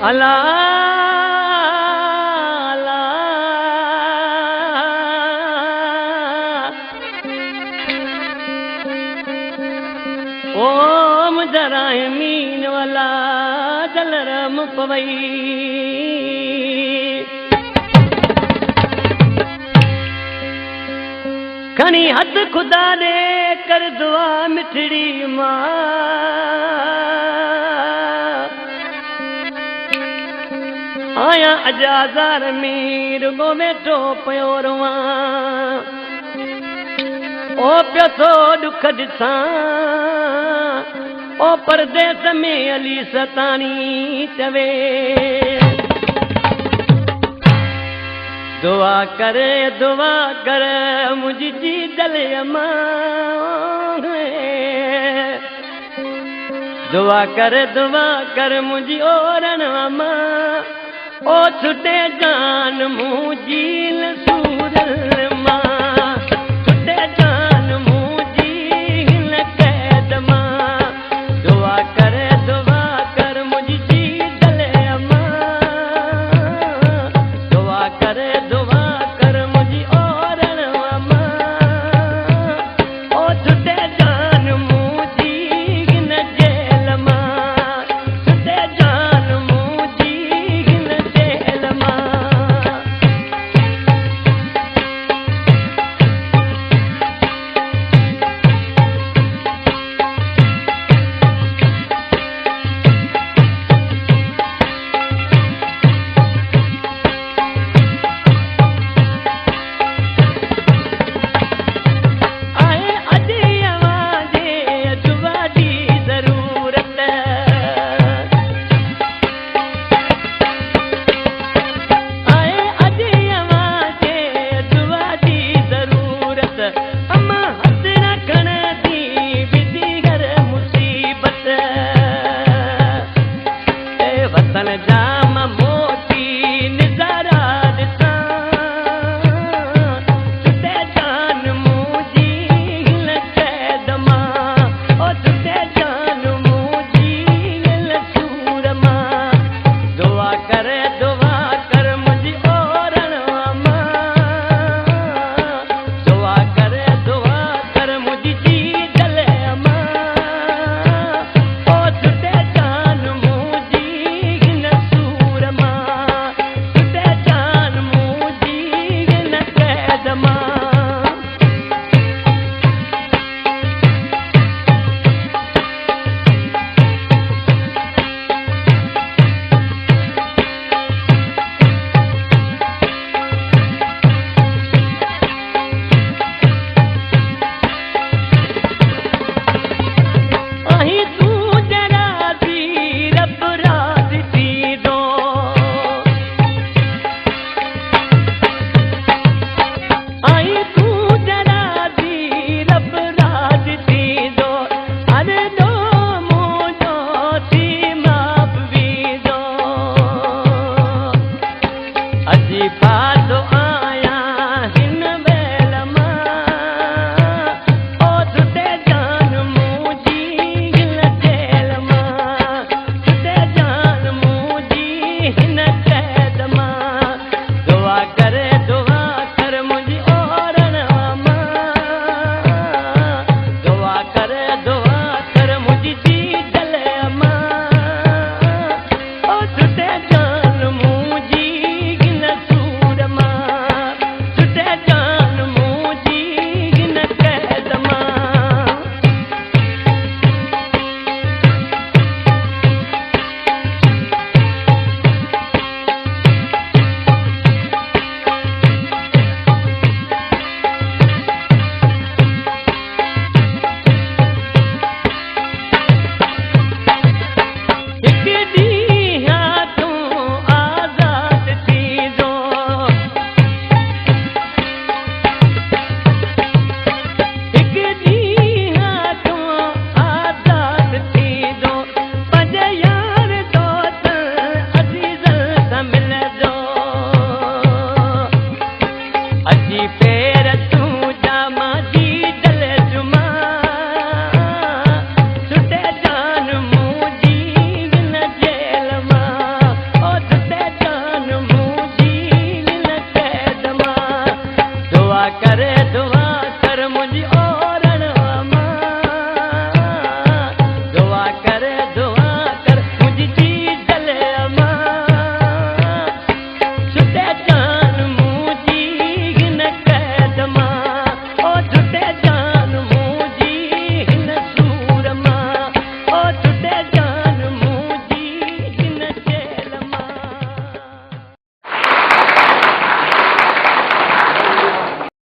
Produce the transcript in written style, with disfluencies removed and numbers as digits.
अला ओम जराए मीन वाला जलरम पवई खणी हथ खुदा दे कर दुआ मिठड़ी मां आया अजाजार मीर गो वेठो पियो रवां ओ पियो थो दुख ॾिसां ओ परदेस में अली सतानी चवे दुआ कर मुझी जी दले अमां दुआ कर मुझी ओरण अमां ओ छुटे जान मुझी सूरल मां छुटे जान मुझी कैद मां दुआ कर मुझी जी दले अमां दुआ कर मुझी ओरण अमां ओ छुटे जान मुझी जेल मां छुटे जान मुझी जेल मां करे दुआ